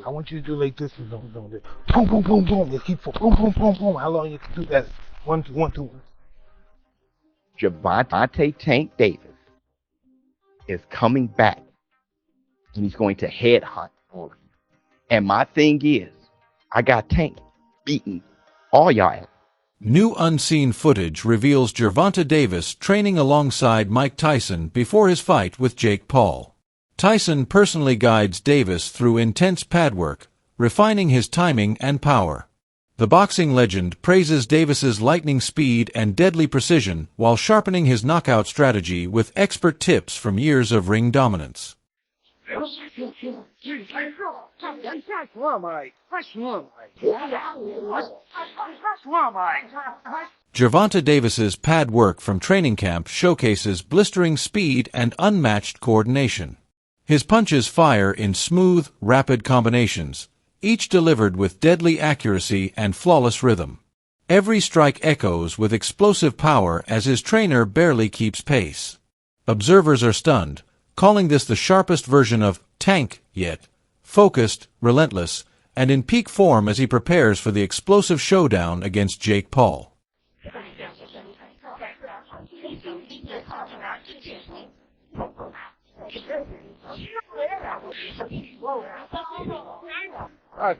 I want you to do like this. Boom, boom, boom, boom. Just keep boom, boom, boom, boom. How long you can do that? One, two, one, two. Gervonta Tank Davis is coming back and he's going to headhunt for you. And my thing is, I got Tank beating all y'all ass. New unseen footage reveals Gervonta Davis training alongside Mike Tyson before his fight with Jake Paul. Tyson personally guides Davis through intense padwork, refining his timing and power. The boxing legend praises Davis's lightning speed and deadly precision while sharpening his knockout strategy with expert tips from years of ring dominance. Gervonta Davis's pad work from training camp showcases blistering speed and unmatched coordination. His punches fire in smooth, rapid combinations, each delivered with deadly accuracy and flawless rhythm. Every strike echoes with explosive power as his trainer barely keeps pace. Observers are stunned, calling this the sharpest version of Tank yet, focused, relentless, and in peak form as he prepares for the explosive showdown against Jake Paul.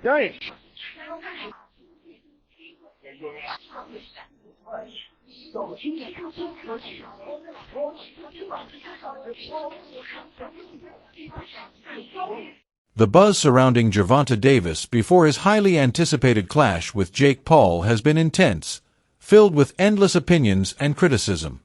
Dang. The buzz surrounding Gervonta Davis before his highly anticipated clash with Jake Paul has been intense, filled with endless opinions and criticism.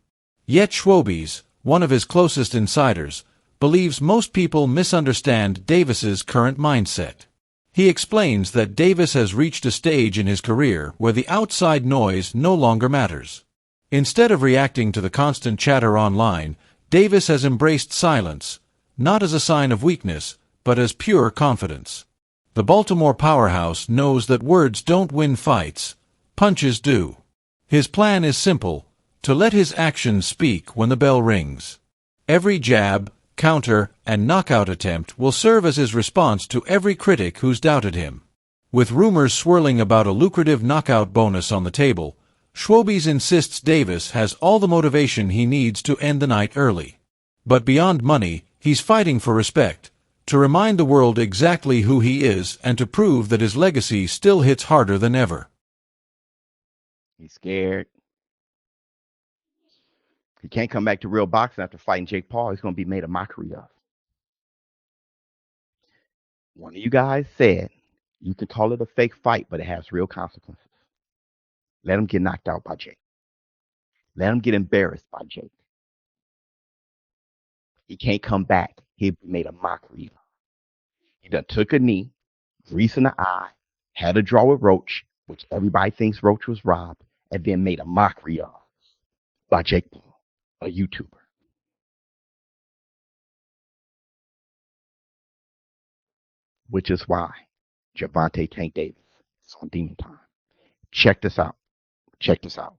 Yet Schwobies, one of his closest insiders, believes most people misunderstand Davis's current mindset. He explains that Davis has reached a stage in his career where the outside noise no longer matters. Instead of reacting to the constant chatter online, Davis has embraced silence, not as a sign of weakness, but as pure confidence. The Baltimore powerhouse knows that words don't win fights, punches do. His plan is simple: to let his actions speak when the bell rings. Every jab, counter, and knockout attempt will serve as his response to every critic who's doubted him. With rumors swirling about a lucrative knockout bonus on the table, Schwobies insists Davis has all the motivation he needs to end the night early. But beyond money, he's fighting for respect, to remind the world exactly who he is and to prove that his legacy still hits harder than ever. He's scared. He can't come back to real boxing after fighting Jake Paul. He's going to be made a mockery of. One of you guys said you can call it a fake fight, but it has real consequences. Let him get knocked out by Jake. Let him get embarrassed by Jake. He can't come back. He'll be made a mockery of. He done took a knee, grease in the eye, had a draw with Roach, which everybody thinks Roach was robbed, and then made a mockery of by Jake Paul, a YouTuber. Which is why Gervonta Tank Davis is on Demon Time. Check this out. Check this out.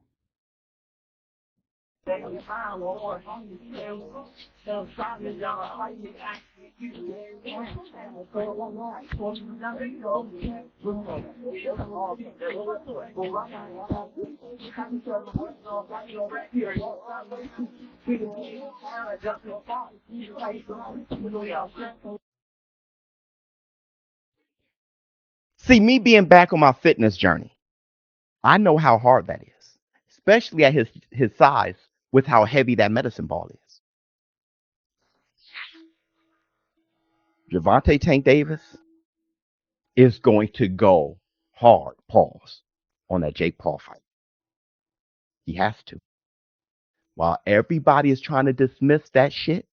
See, me being back on my fitness journey, I know how hard that is, especially at his size with how heavy that medicine ball is. Gervonta Tank Davis is going to go hard, pause, on that Jake Paul fight. He has to. While everybody is trying to dismiss that shit,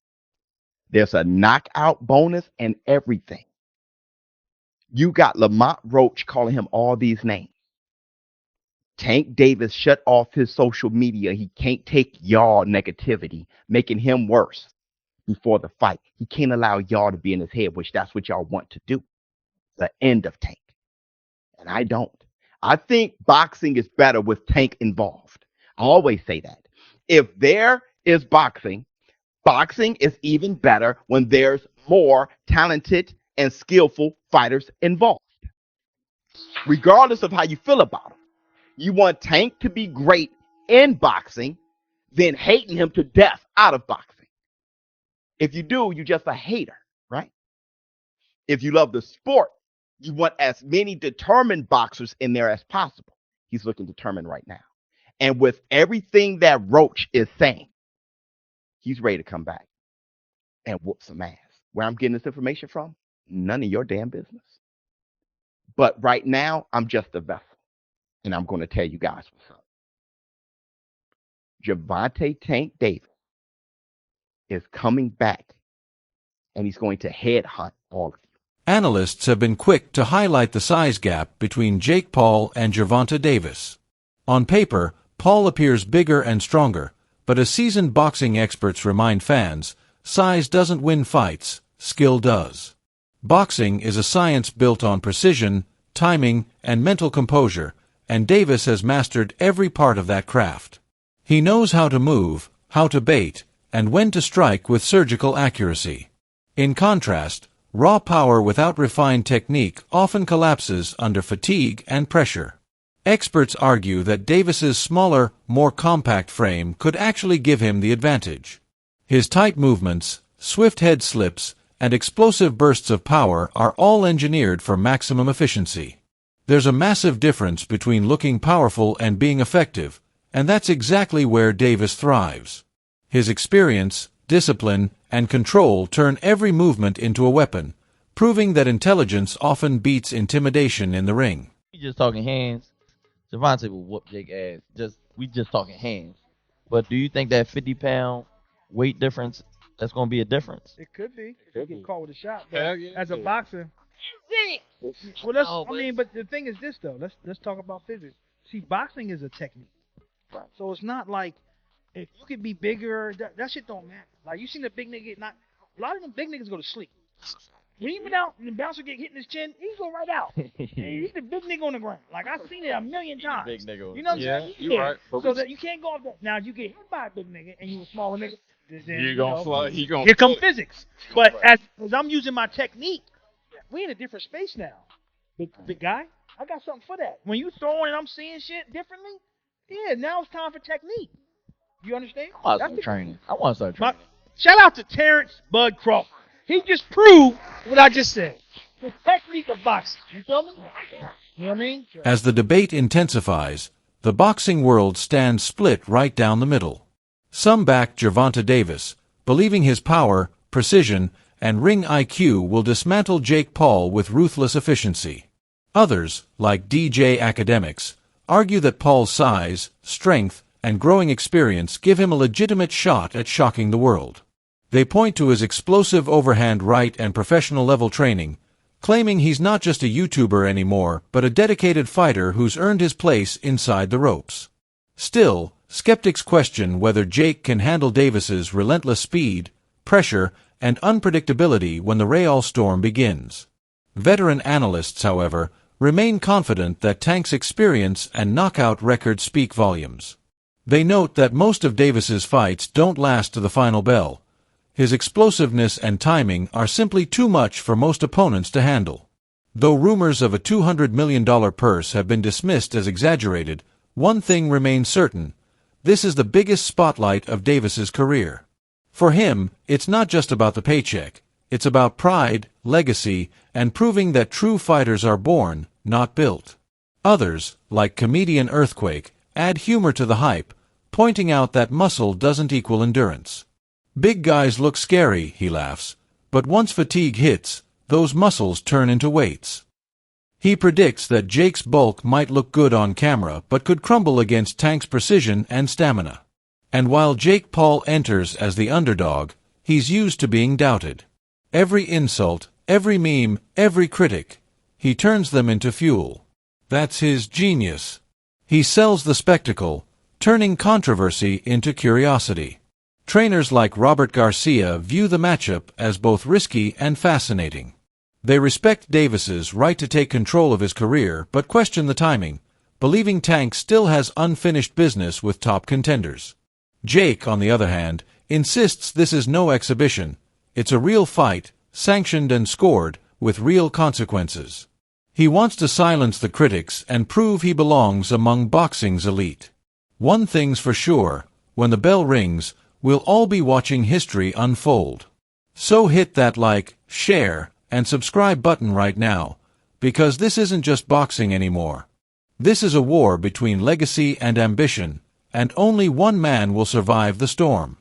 there's a knockout bonus and everything. You got Lamont Roach calling him all these names. Tank Davis shut off his social media. He can't take y'all negativity, making him worse before the fight. He can't allow y'all to be in his head, which that's what y'all want to do. The end of Tank. And I don't. I think boxing is better with Tank involved. I always say that. If there is boxing, Boxing is even better when there's more talented and skillful fighters involved. Regardless of how you feel about him, you want Tank to be great in boxing, then hating him to death out of boxing. If you do, you're just a hater, right? If you love the sport, you want as many determined boxers in there as possible. He's looking determined right now. And with everything that Roach is saying, he's ready to come back and whoop some ass. Where I'm getting this information from, none of your damn business. But right now, I'm just a vessel. And I'm going to tell you guys what's up. Gervonta Tank Davis is coming back, and he's going to headhunt all of you. Analysts have been quick to highlight the size gap between Jake Paul and Gervonta Davis. On paper, Paul appears bigger and stronger, but as seasoned boxing experts remind fans, size doesn't win fights, skill does. Boxing is a science built on precision, timing, and mental composure, and Davis has mastered every part of that craft. He knows how to move, how to bait, and when to strike with surgical accuracy. In contrast, raw power without refined technique often collapses under fatigue and pressure. Experts argue that Davis's smaller, more compact frame could actually give him the advantage. His tight movements, swift head slips, and explosive bursts of power are all engineered for maximum efficiency. There's a massive difference between looking powerful and being effective, and that's exactly where Davis thrives. His experience, discipline, and control turn every movement into a weapon, proving that intelligence often beats intimidation in the ring. We just talking hands. Gervonta will whoop Jake ass. We just talking hands. But do you think that 50-pound weight difference, that's going to be a difference? It could be. You get caught with a shot. But as a boxer, well, but the thing is this though. Let's talk about physics. See, boxing is a technique. Right. So it's not like if you could be bigger, that shit don't matter. Like you seen the big nigga get knocked. A lot of them big niggas go to sleep. When he went out and the bouncer get hit in his chin, he go right out. He's the big nigga on the ground. Like I've seen it a million times. Big nigga. You know what I'm saying? You're right. So that you can't go off that. Now if you get hit by a big nigga and you a smaller nigga, then You're gonna fly. He gonna. here come physics. But as I'm using my technique, we in a different space now. Big guy, I got something for that. When you throwing and I'm seeing shit differently, yeah, now it's time for technique. You understand? I want to start training. Shout out to Terrence Bud Crawford. He just proved what I just said. The technique of boxing. You feel me? You know what I mean? As the debate intensifies, the boxing world stands split right down the middle. Some back Gervonta Davis, believing his power, precision, and ring IQ will dismantle Jake Paul with ruthless efficiency. Others, like DJ academics, argue that Paul's size, strength, and growing experience give him a legitimate shot at shocking the world. They point to his explosive overhand right and professional-level training, claiming he's not just a YouTuber anymore, but a dedicated fighter who's earned his place inside the ropes. Still, skeptics question whether Jake can handle Davis's relentless speed, pressure, and unpredictability when the Real storm begins. Veteran analysts, however, remain confident that Tank's experience and knockout record speak volumes. They note that most of Davis's fights don't last to the final bell. His explosiveness and timing are simply too much for most opponents to handle. Though rumors of a $200 million purse have been dismissed as exaggerated, one thing remains certain: this is the biggest spotlight of Davis's career. For him, it's not just about the paycheck. It's about pride, legacy, and proving that true fighters are born, not built. Others, like comedian Earthquake, add humor to the hype, pointing out that muscle doesn't equal endurance. Big guys look scary, he laughs, but once fatigue hits, those muscles turn into weights. He predicts that Jake's bulk might look good on camera but could crumble against Tank's precision and stamina. And while Jake Paul enters as the underdog, he's used to being doubted. Every insult, every meme, every critic, he turns them into fuel. That's his genius. He sells the spectacle, turning controversy into curiosity. Trainers like Robert Garcia view the matchup as both risky and fascinating. They respect Davis's right to take control of his career but question the timing, believing Tank still has unfinished business with top contenders. Jake, on the other hand, insists this is no exhibition, it's a real fight, sanctioned and scored, with real consequences. He wants to silence the critics and prove he belongs among boxing's elite. One thing's for sure, when the bell rings, we'll all be watching history unfold. So hit that like, share, and subscribe button right now, because this isn't just boxing anymore. This is a war between legacy and ambition, and only one man will survive the storm.